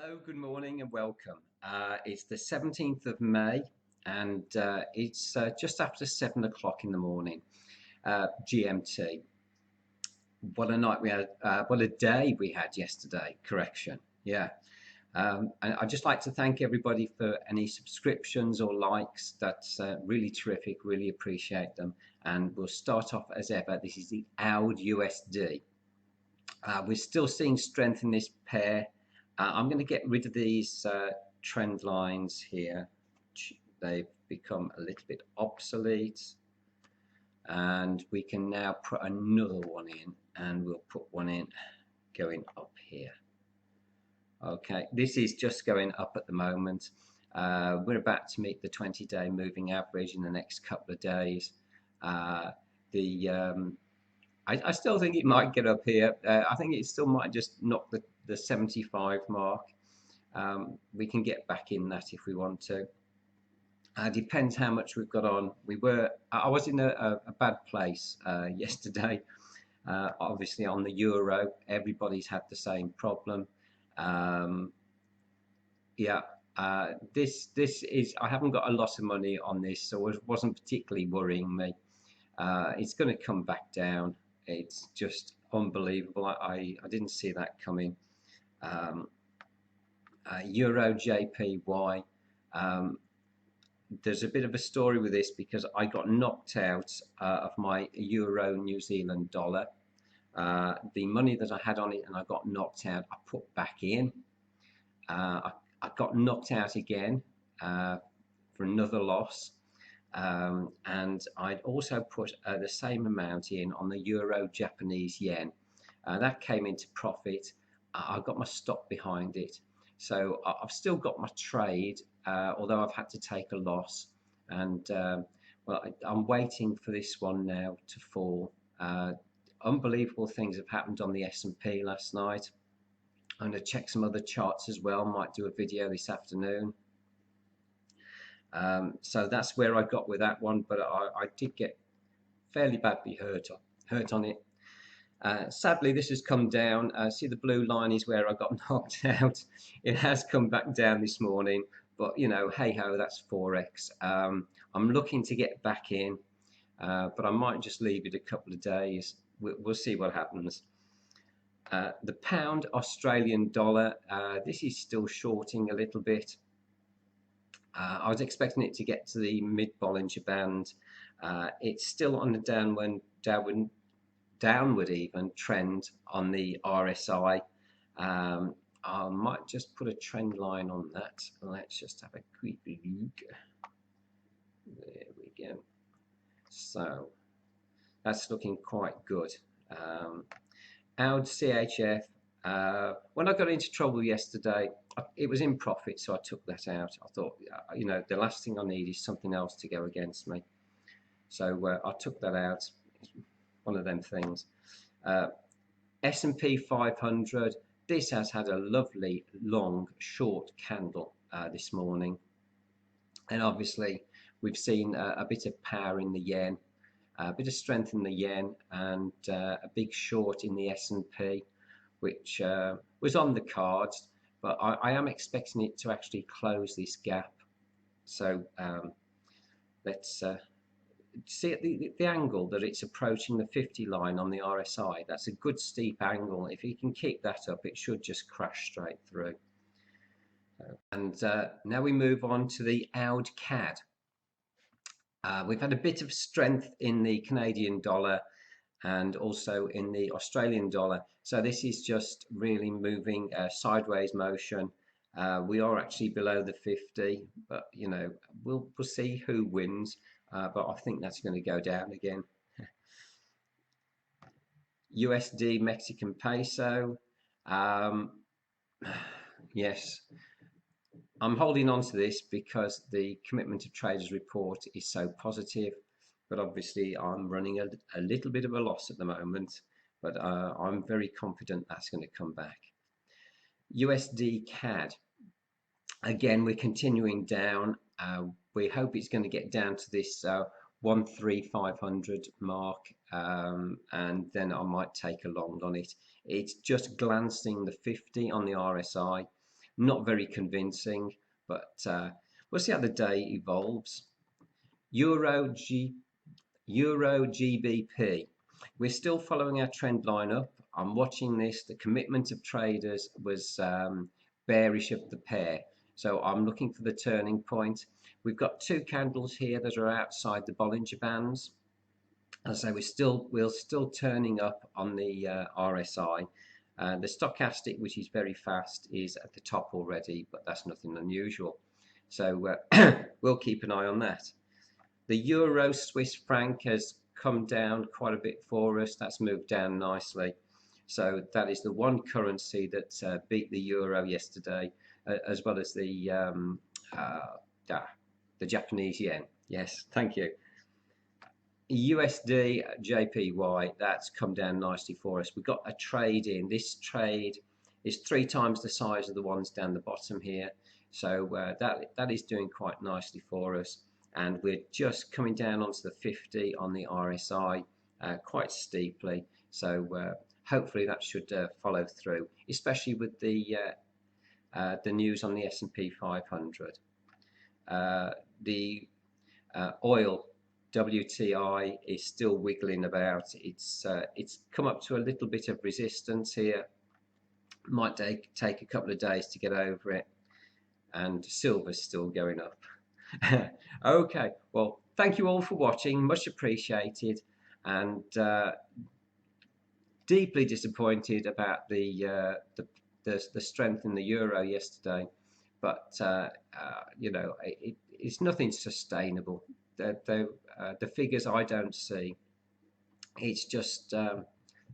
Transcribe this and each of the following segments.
Hello, good morning and welcome. It's the 17th of May and it's just after 7 o'clock in the morning, GMT. What a night we had, what a day we had yesterday, correction. Yeah. And I'd just like to thank everybody for any subscriptions or likes. That's really terrific, really appreciate them. And we'll start off as ever. This is the AUD USD. We're still seeing strength in this pair. I'm going to get rid of these trend lines here. They've become a little bit obsolete. And we can now put another one in, and we'll put one in going up here. Okay, this is just going up at the moment. We're about to meet the 20-day moving average in the next couple of days. I still think it might get up here. I think it still might just knock the 75 mark. We can get back in that if we want to. Depends how much we've got on. I was in a bad place yesterday. Obviously on the euro, everybody's had the same problem. This is, I haven't got a lot of money on this, so it wasn't particularly worrying me. It's going to come back down. It's just unbelievable. I didn't see that coming. Euro JPY. There's a bit of a story with this because I got knocked out of my Euro New Zealand dollar. The money that I had on it and I got knocked out, I put back in. I got knocked out again for another loss. And I'd also put the same amount in on the Euro Japanese yen. That came into profit. I got my stop behind it. So I've still got my trade, although I've had to take a loss. And well, I'm waiting for this one now to fall. Unbelievable things have happened on the S&P last night. I'm going to check some other charts as well. Might do a video this afternoon. So that's where I got with that one, but I did get fairly badly hurt on it. Sadly, this has come down. See, the blue line is where I got knocked out. It has come back down this morning, but you know, hey ho, that's Forex. I'm looking to get back in, but I might just leave it a couple of days. We'll see what happens. The pound Australian dollar, this is still shorting a little bit. I was expecting it to get to the mid-Bollinger Band. It's still on the downward even trend on the RSI. I might just put a trend line on that. Let's just have a quick look. There we go. So that's looking quite good. AUD CHF. When I got into trouble yesterday, it was in profit, so I took that out. I thought, you know, the last thing I need is something else to go against me. So I took that out. It's one of them things. S&P 500. This has had a lovely long short candle this morning, and obviously we've seen a bit of power in the yen, a bit of strength in the yen, and a big short in the S&P, which was on the cards, but I am expecting it to actually close this gap. So let's see at the angle that it's approaching the 50 line on the RSI. That's a good steep angle. If you can keep that up, it should just crash straight through. And now we move on to the AUD CAD. We've had a bit of strength in the Canadian dollar and also in the Australian dollar. So this is just really moving sideways motion. We are actually below the 50, but you know, we'll see who wins. But I think that's going to go down again. USD Mexican peso. Yes, I'm holding on to this because the commitment of traders report is so positive. But obviously I'm running a little bit of a loss at the moment, but I'm very confident that's going to come back. USD CAD, again, we're continuing down. We hope it's going to get down to this 13500 mark, and then I might take a long on it. It's just glancing the 50 on the RSI. Not very convincing, but we'll see how the day evolves. Euro G Euro GBP. We're still following our trend line up. I'm watching this. The commitment of traders was bearish of the pair. So I'm looking for the turning point. We've got two candles here that are outside the Bollinger Bands. As I say, we're still turning up on the RSI. The stochastic, which is very fast, is at the top already, but that's nothing unusual. So we'll keep an eye on that. The Euro Swiss franc has come down quite a bit for us. That's moved down nicely. So that is the one currency that beat the euro yesterday, as well as the Japanese yen. Yes, thank you. USD JPY, that's come down nicely for us. We've got a trade in. This trade is 3 times the size of the ones down the bottom here. So that is doing quite nicely for us. And we're just coming down onto the 50 on the RSI quite steeply. So hopefully that should follow through, especially with the news on the S&P 500. The oil WTI is still wiggling about. It's come up to a little bit of resistance here. Might take a couple of days to get over it. And silver's still going up. Okay, well, thank you all for watching. Much appreciated. And deeply disappointed about the strength in the euro yesterday. But you know, it's nothing sustainable. The figures I don't see. It's just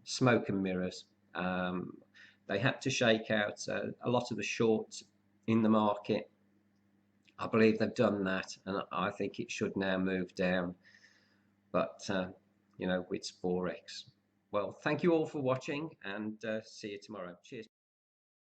smoke and mirrors. They had to shake out a lot of the shorts in the market. I believe they've done that, and I think it should now move down. But you know, it's Forex. Well, thank you all for watching, and see you tomorrow. Cheers.